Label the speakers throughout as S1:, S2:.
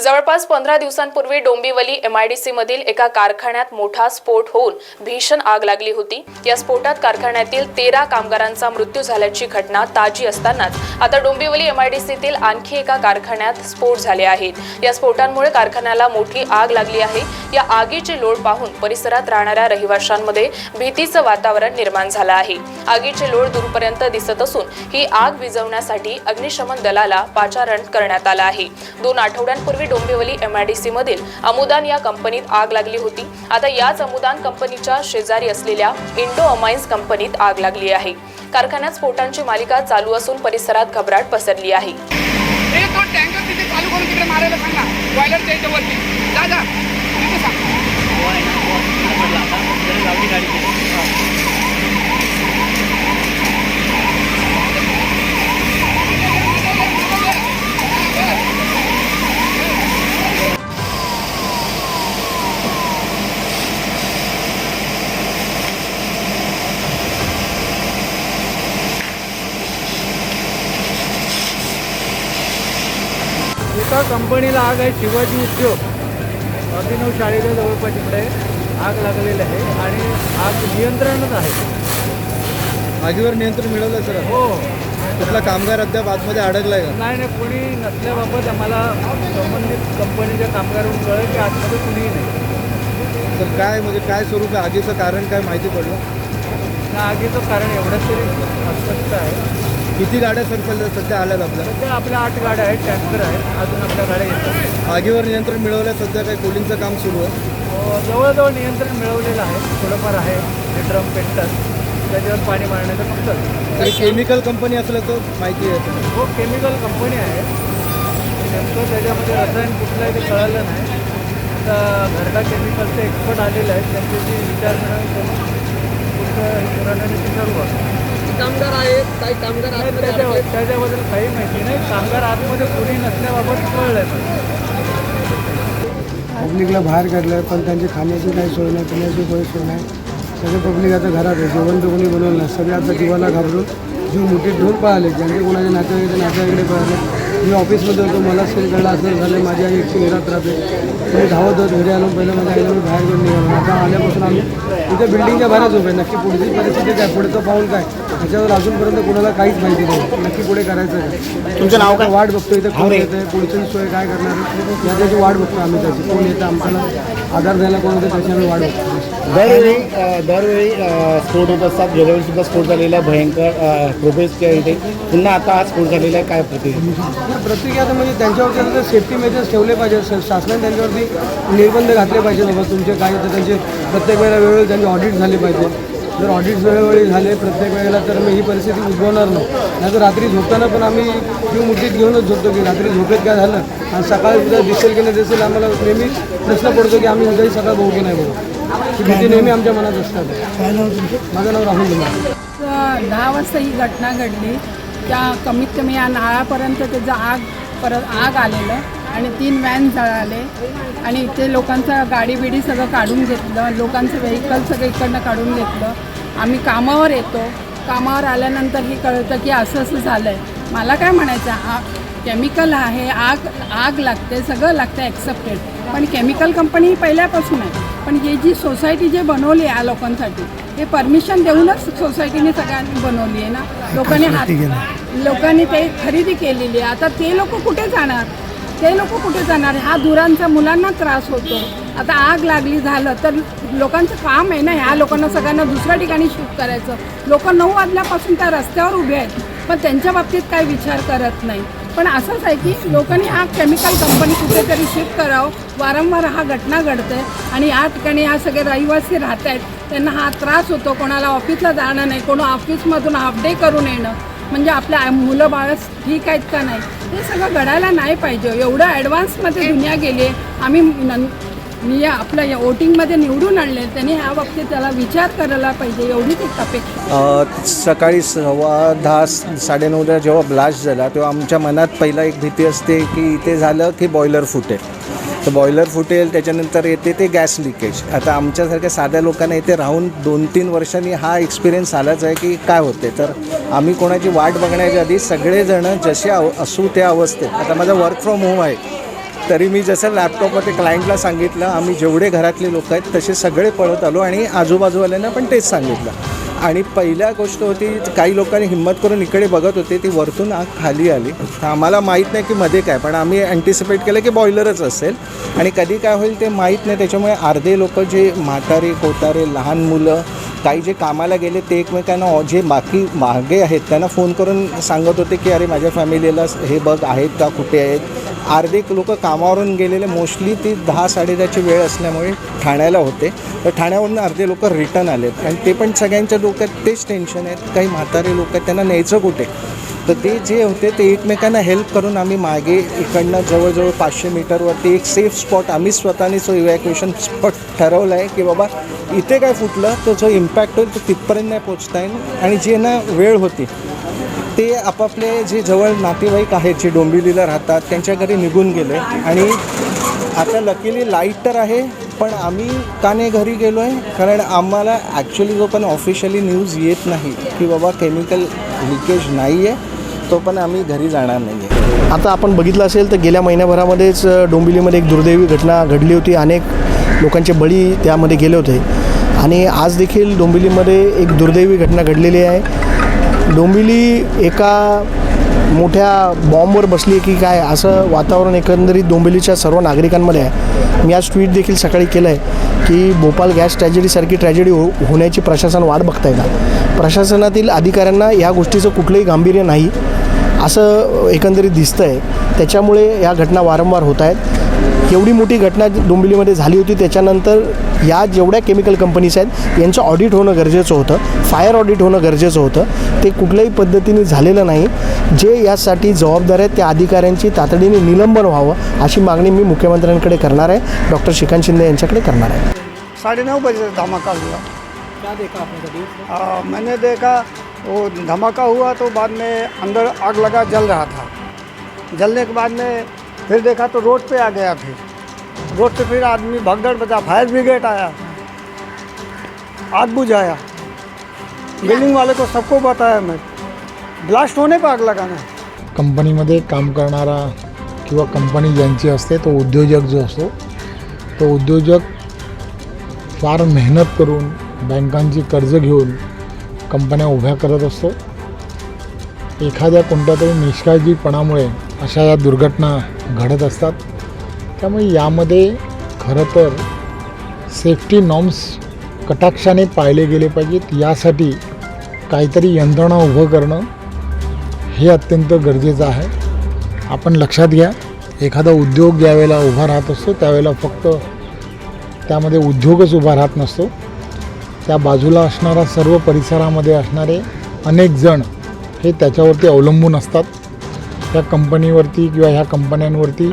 S1: जवळपास 15 दिवसांपूर्वी डोंबिवली MIDC मधील एका कारखान्यात मोठा स्फोट होऊन भीषण आग लागली होती। या स्फोटात कारखान्यातील 13 कामगारांचा मृत्यू झाल्याची घटना ताजी असतानाच आता डोंबिवली MIDCतील आणखी एका कारखान्यात स्फोट झाले आहेत। या स्फोटांमुळे कारखान्याला मोठी आग लागली आहे। या आगीची लोळ पाहून परिसरात राहणाऱ्या रहिवाशांमध्ये भीतीचं वातावरण निर्माण झालं आहे। आगीची लोळ दूरपर्यंत दिसत असून ही आग विझवण्यासाठी अग्निशमन दलाला पाचारण करण्यात आलं आहे। 2 आठवड्यांपूर्वी डोंबिवली MIDC मधील अमुदान या कंपनीत आग लागली होती। आता याच अमुदान कंपनीच्या शेजारी असलेल्या इंडो अमाइन्स कंपनीत आग लागली आहे। कारखान्यात स्फोटांची मालिका चालू असून परिसरात घबराट पसरली आहे।
S2: टँकर तिथे चालू करून तिकडे मारायला सांगा, बॉयलर त्याच्या वरती जा जा तिथे सांगा।
S3: एका कंपनीला आग आहे, शिवाजी उद्योग अभिनव शाळेच्या जवळपास इकडे आग लागलेली आहे आणि आग नियंत्रणात आहे।
S4: आगीवर नियंत्रण मिळवलं सर?
S3: हो।
S4: कुठला कामगार अद्याप आतमध्ये अडकलाय का?
S3: नाही, कोणी नसल्याबाबत आम्हाला संबंधित कंपनीच्या कामगारांकडून कळलं की आतमध्ये कुणीही नाही।
S4: तर काय म्हणजे काय स्वरूप आहे आगीचं, कारण काय माहिती पडलं?
S3: त्या आगीचं कारण एवढंच तरी अस्पष्ट आहे।
S4: किती गाड्या सध्या आल्यात आपल्याला?
S3: सध्या आपल्या 8 गाड्या आहेत, टँकर आहेत, अजून आपल्या गाड्या येतात।
S4: आगीवर नियंत्रण मिळवलं, सध्या काही कोलिंगचं काम सुरू आहे?
S3: जवळजवळ नियंत्रण मिळवलेलं आहे, थोडंफार आहे। हे ड्रम पेंटर त्याच्यावर पाणी मारण्याचं फक्त
S4: तरी केमिकल कंपनी असल्याचं माहिती आहे?
S3: हो, केमिकल कंपनी आहे। नेमकं त्याच्यामध्ये रसायन कुठलं आहे ते कळलं नाही। आता घरडा केमिकलचे एक्सपर्ट आलेले आहेत, त्यांच्याशी विचारणा करून पुढचं विचारू।
S2: कामगार आहेत, काही कामगार
S3: त्याच्याबद्दल काही माहिती नाही। कामगार आतमध्ये कोणी नसल्याबाबत कळलं नाही।
S5: पब्लिकला बाहेर काढलं, पण त्यांची खाण्याची काही सोय नाही, पिण्याची काही सोय नाही। सगळे पब्लिक आता घरात आहे, जेवण तर कोणी बनवलं नाही। सगळे आता जीवाला घाबरून जीव मुठीत घेऊन पळाले, ज्यांचे कोणाचे नातेवाईकडे पळाले। मी ऑफिसमध्ये होतो, मला सेल कळलं असं झालं, माझी आई एकटी घरात राहते। मी धावत होत घरी आलो, पहिलं माझ्या आईला मी बाहेर घेऊन निघालो। आता आल्यापासून आम्ही इथे बिल्डिंगच्या बाहेरच उभे। नक्की पुढची परिस्थिती काय, पुढचं पाऊल काय, त्याच्यावर अजूनपर्यंत कोणाला काहीच माहिती नाही। नक्की पुढे करायचं आहे। तुमचं नाव काय? वाट बघतो इथे कोण येतं आहे, पुढची सोय काय करणार याची वाट बघतो आम्ही। त्याची कोण येतं आम्हाला आधार द्यायला कोण होतं त्याची आम्ही वाट बघतो।
S6: दरवेळी स्फोट होत असतात, गेल्या वेळी सुद्धा स्फोट झालेला आहे भयंकर प्रोफेसच्या इथे, पुन्हा आता हा स्फोट झालेला आहे, काय
S5: प्रतिक्रिया? तर म्हणजे त्यांच्यावरती तर सेफ्टी मेजर्स ठेवले पाहिजे, शासनाने त्यांच्यावरती निर्बंध घातले पाहिजे। बाबा तुमचे काय तर त्यांचे प्रत्येक वेळेला वेळोवेळी त्यांचे ऑडिट झाले पाहिजे। जर ऑडिट वेळोवेळी झाले प्रत्येक वेळेला तर मग ही परिस्थिती उद्भवणार नाही। तर रात्री झोपताना पण आम्ही जीव मुठीत घेऊनच झोपतो की रात्री झोपेत काय झालं आणि सकाळी सुद्धा दिसेल की नाही दिसेल, आम्हाला नेहमी प्रश्न पडतो की आम्ही उद्याही सकाळ बघू की नाही बघू। ही भीती नेहमी आमच्या मनात असतात। माझं नाव राहुल कुमार।
S7: 10 वाजता ही घटना घडली। त्या कमीत कमी या नाळापर्यंत त्याचं आग आलेलं आणि 3 व्हॅन जळाले आणि इथे लोकांचं गाडी सगळं काढून घेतलं, लोकांचं व्हेकल सगळं इकडनं काढून घेतलं। आम्ही कामावर येतो, कामावर आल्यानंतर हे कळतं की असं झालं आहे। मला काय म्हणायचं, केमिकल आहे, आग लागते, सगळं लागतं ॲक्सेप्टेड, पण केमिकल कंपनी पहिल्यापासून आहे। पण ही जी सोसायटी जे बनवली आहे लोकांसाठी, हे परमिशन देऊनच सोसायटीने सगळ्यांनी बनवली आहे ना। लोकांनी ते खरेदी केलेली आहे। आता ते लोक कुठे जाणार? ह्या धुरांचा मुलांना त्रास होतो। आता आग लागली झालं तर लोकांचं काम आहे ना, ह्या लोकांना सगळ्यांना दुसऱ्या ठिकाणी शिफ्ट करायचं। लोक 9 वाजल्यापासून त्या रस्त्यावर उभे आहेत, पण त्यांच्या बाबतीत काही विचार करत नाही। पण असंच आहे की लोकांनी हा केमिकल कंपनी कुठेतरी शिफ्ट करावं। वारंवार हा घटना घडते आणि या ठिकाणी हा सगळे रहिवासी राहत आहेत, त्यांना हा त्रास होतो। कोणाला ऑफिसला जाणं नाही, कोणा ऑफिसमधून हाफ डे करून येणं, म्हणजे आपल्या मुलं बाळ ठीक आहेत का नाही, हे सगळं घडायला नाही पाहिजे। एवढं ॲडव्हान्समध्ये दुनिया गेली आहे। आम्ही आपल्या या वोटिंगमध्ये निवडून आणले, त्यांनी ह्या बाबतीत त्याला विचार करायला पाहिजे, एवढीच एक अपेक्षा।
S8: सकाळी 10:15 9:30 जेव्हा ब्लास्ट झाला तेव्हा आमच्या मनात पहिला एक भीती असते की इथे झालं की बॉयलर फुटेल, तर बॉयलर फुटेल, त्याच्यानंतर येते ते गॅस लिकेज। आता आमच्यासारख्या साध्या लोकांना इथे राहून 2-3 वर्षांनी हा एक्सपिरियन्स आलाच आहे की काय होते। तर आम्ही कोणाची वाट बघण्याच्या आधी सगळेजण जसे असू त्या अवस्थेत, आता माझा वर्क फ्रॉम होम आहे, तरी मी जसं लॅपटॉपमध्ये क्लायंटला सांगितलं, आम्ही जेवढे घरातले लोक आहेत तसे सगळे पळत आलो आणि आजूबाजूवाल्यांना पण तेच सांगितलं. आणि पहिल्या गोष्ट होती, काही लोकांनी हिंमत करून इकडे बघत होते, ती वरतून आग खाली आली. तर आम्हाला माहीत नाही की मध्ये काय, पण आम्ही अँटिसिपेट केलं की बॉयलरच असेल आणि कधी काय होईल ते माहीत नाही. त्याच्यामुळे अर्धे लोक जे म्हातारे कोतारे लहान मुलं काही जे कामाला गेले ते एकमेकांना जे बाकी मागे आहेत त्यांना फोन करून सांगत होते की अरे माझ्या फॅमिलीला हे बघ आहेत का, कुठे आहेत. अर्धे लोक कामावरून गेलेले, मोस्टली ती 10-10:30ची वेळ असल्यामुळे ठाण्याला होते, तर ठाण्यावरून अर्धे लोक रिटर्न आलेत आणि ते पण सगळ्यांच्या डोक्यात तेच टेन्शन आहेत. काही म्हातारे लोक आहेत, त्यांना न्यायचं कुठे. तर ते जे होते ते एकमेकांना हेल्प करून आम्ही मागे इकडनं जवळजवळ 500 मीटरवरती एक सेफ स्पॉट आम्ही स्वतःने जो इव्हॅक्युएशन स्पॉट ठरवला आहे की बाबा इथे काय फुटलं तर जो इम्पॅक्ट होईल तो तिथपर्यंत नाही पोचता येईल. आणि जे ना वेळ होती ते आपापले जे जवळ नातेवाईक आहेत जे डोंबिवलीला राहतात त्यांच्या घरी निघून गेले. आणि आता लकीली लाईट तर आहे, पण आम्ही का नाही घरी गेलो आहे, कारण आम्हाला ॲक्च्युली जो पण ऑफिशियली न्यूज येत नाही की बाबा केमिकल लिकेज नाही आहे, तो पण आम्ही घरी जाणार नाही आहे.
S9: आता आपण बघितलं असेल तर गेल्या महिन्याभरामध्येच डोंबिवलीमध्ये एक दुर्दैवी घटना घडली होती. अनेक लोकांचे बळी त्यामध्ये गेले होते आणि आज देखील डोंबिवलीमध्ये एक दुर्दैवी घटना घडलेली आहे. डोंबिवली एका मोठ्या बॉम्बवर बसली की काय असं वातावरण एकंदरीत डोंबिवलीच्या सर्व नागरिकांमध्ये आहे. मी आज ट्विट देखील सकाळी केलं आहे की भोपाळ गॅस ट्रॅजेडीसारखी ट्रॅजेडी होण्याची प्रशासन वाट बघताय का. प्रशासनातील अधिकाऱ्यांना या गोष्टीचं कुठलंही गांभीर्य नाही असं एकंदरीत दिसतं आहे. त्याच्यामुळे या घटना वारंवार होत आहेत. एवढी मोठी घटना डोंबिवलीमध्ये झाली होती, त्याच्यानंतर या जेवढ्या केमिकल कंपनीज आहेत यांचं ऑडिट होणं गरजेचं होतं, फायर ऑडिट होणं गरजेचं होतं. ते कुठल्याही पद्धतीने झालेलं नाही. जे यासाठी जबाबदार आहेत त्या अधिकाऱ्यांची तातडीने निलंबन व्हावं अशी मागणी मी मुख्यमंत्र्यांकडे करणार आहे, डॉक्टर श्रीकांत शिंदे यांच्याकडे करणार आहे.
S5: 9:30 बजे धमाका हुआ.
S3: क्या देखा आपने कभी?
S5: मैंने देखा वो धमाका हुआ तो बाद में अंदर आग लगा, जल रहा था. जलने के बाद में फिर देखा तो रोड पे आ गया. फिर रोड पे फिर आदमी भगदड़ बचा, फायर ब्रिगेड आया, आग बुझाया. बिल्डिंग वाले को सबको बताया मैं, ब्लास्ट होने पर आग लगाना.
S10: कंपनीमध्ये काम करणारा किंवा कंपनी ज्यांची असते तो उद्योजक जो असतो, तो उद्योजक फार मेहनत करून बँकांची कर्ज घेऊन कंपन्या उभ्या करत असतो. एखाद्या कोणत्या तरी निष्काळजीपणामुळे अशा या दुर्घटना घडत असतात. त्यामुळे यामध्ये खरं तर सेफ्टी नॉर्म्स कटाक्षाने पाळले गेले पाहिजेत. यासाठी काहीतरी यंत्रणा उभं करणं हे अत्यंत गरजेचं आहे. आपण लक्षात घ्या, एखादा उद्योग ज्यावेळेला उभा राहत असतो त्यावेळेला फक्त त्यामध्ये उद्योगच उभा राहत नसतो, त्या बाजूला असणारा सर्व परिसरामध्ये असणारे अनेक जण हे त्याच्यावरती अवलंबून असतात. त्या कंपनीवरती किंवा ह्या कंपन्यांवरती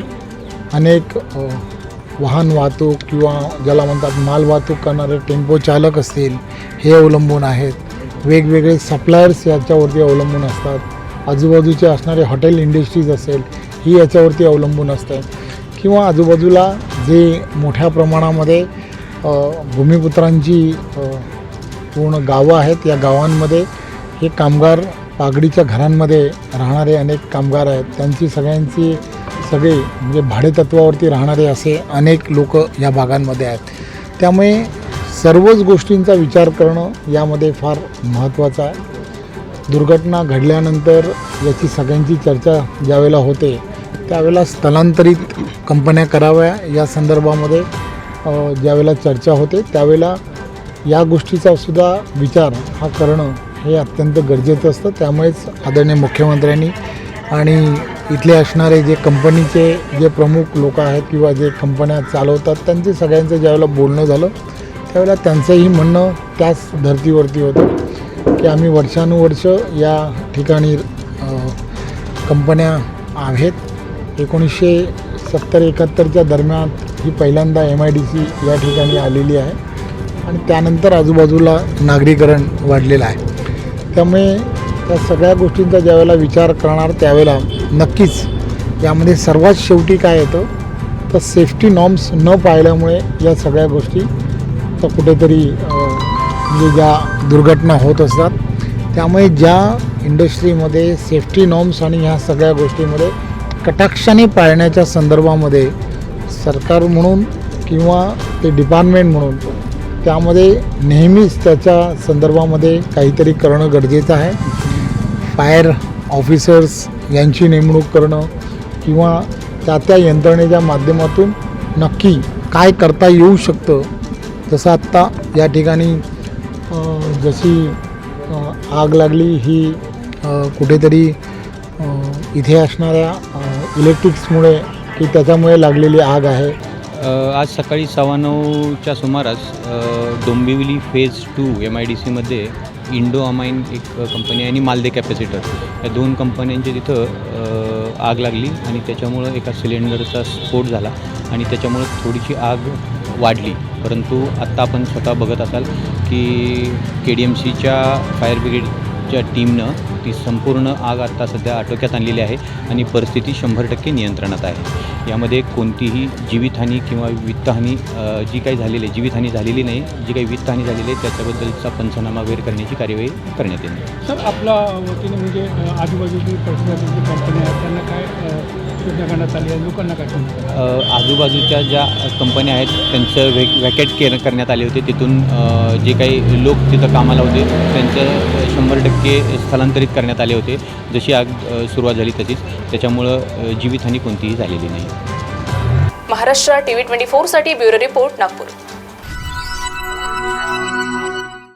S10: अनेक वाहन वाहतूक किंवा ज्याला म्हणतात माल वाहतूक करणारे टेम्पो चालक असतील हे अवलंबून आहेत. वेगवेगळे सप्लायर्स याच्यावरती अवलंबून असतात. आजूबाजूचे असणारे हॉटेल इंडस्ट्रीज असेल ही याच्यावरती अवलंबून असतात. किंवा आजूबाजूला जे मोठ्या प्रमाणामध्ये भूमिपुत्रांची पूर्ण गावं आहेत, या गावांमध्ये हे कामगार पागडीच्या घरांमध्ये राहणारे अनेक कामगार आहेत. त्यांची सगळ्यांची सगळे म्हणजे भाडेतत्वावरती राहणारे असे अनेक लोक या भागांमध्ये आहेत. त्यामुळे सर्वच गोष्टींचा विचार करणं यामध्ये फार महत्त्वाचं आहे. दुर्घटना घडल्यानंतर याची सगळ्यांची चर्चा ज्यावेळेला होते त्यावेळेला स्थलांतरित कंपन्या कराव्या या संदर्भामध्ये ज्यावेळेला चर्चा होते त्यावेळेला या गोष्टीचा सुद्धा विचार हा करणं हे अत्यंत गरजेचं असतं. त्यामुळेच आदरणीय मुख्यमंत्र्यांनी आणि इथले असणारे जे कंपनीचे जे प्रमुख लोक आहेत किंवा जे कंपन्या चालवतात त्यांचे सगळ्यांचं ज्यावेळेला बोलणं झालं त्यावेळेला त्यांचंही म्हणणं त्याच धर्तीवरती होतं की आम्ही वर्षानुवर्ष या ठिकाणी कंपन्या आहेत. 1970-71च्या दरम्यान ही पहिल्यांदा MIDC या ठिकाणी आलेली आहे आणि त्यानंतर आजूबाजूला नागरीकरण वाढलेलं आहे. त्यामुळे त्या सगळ्या गोष्टींचा ज्यावेळेला विचार करणार त्यावेळेला नक्कीच यामध्ये सर्वात शेवटी काय येतं तर सेफ्टी नॉर्म्स न पाळल्यामुळे या सगळ्या गोष्टी तर कुठेतरी म्हणजे ज्या दुर्घटना होत असतात. त्यामुळे ज्या इंडस्ट्रीमध्ये सेफ्टी नॉर्म्स आणि ह्या सगळ्या गोष्टीमध्ये कटाक्षाने पाळण्याच्या संदर्भामध्ये सरकार म्हणून किंवा ते डिपार्टमेंट म्हणून त्यामध्ये नेहमीच त्याच्या संदर्भामध्ये काहीतरी करणं गरजेचं आहे. फायर ऑफिसर्स यांची नेमणूक करणं किंवा त्या यंत्रणेच्या माध्यमातून नक्की काय करता येऊ शकतं. जसं आत्ता या ठिकाणी जशी आग लागली ही कुठेतरी इथे असणाऱ्या इलेक्ट्रिक्समुळे की त्याच्यामुळे लागलेली आग आहे.
S11: आज सकाळी 9:15च्या सुमारास डोंबिवली फेज 2 MIDCमध्ये इंडो अमाइन एक कंपनी आणि मालदे कॅपॅसिटर या 2 कंपन्यांच्या तिथं आग लागली आणि त्याच्यामुळं एका सिलेंडरचा स्फोट झाला आणि त्याच्यामुळं थोडीशी आग वाढली. परंतु आत्ता आपण स्वतः बघत असाल की KDMCच्या फायर ब्रिगेडच्या टीमनं ती संपूर्ण आग आत्ता सध्या आटोक्यात आणलेली आहे आणि परिस्थिती 100% नियंत्रणात आहे. यामध्ये कोणतीही जीवितहानी किंवा वित्तहानी जी काही झालेली आहे, जीवितहानी झालेली नाही, जी काही वित्तहानी झालेली आहे त्याच्याबद्दलचा पंचनामा वगैरे करण्याची कार्यवाही करण्यात येईल.
S3: सर आपल्या वतीने म्हणजे आजूबाजूची परिसरातील कंपन्या आहेत त्यांना काय सूचना करण्यात आली आहे, लोकांना काय सांगतात?
S11: आजूबाजूच्या ज्या कंपन्या आहेत त्यांचं वॅकेट करण्यात आले होते. तिथून जे काही लोक तिथं कामाला होते त्यांचं 100% स्थलांतरित करण्यात आले होते. जशी आग सुरुवात झाली तशीच, त्याच्यामुळं जीवितहानी कोणतीही झालेली नाही.
S1: महाराष्ट्र TV 24 साठी ब्युरो रिपोर्ट नागपूर.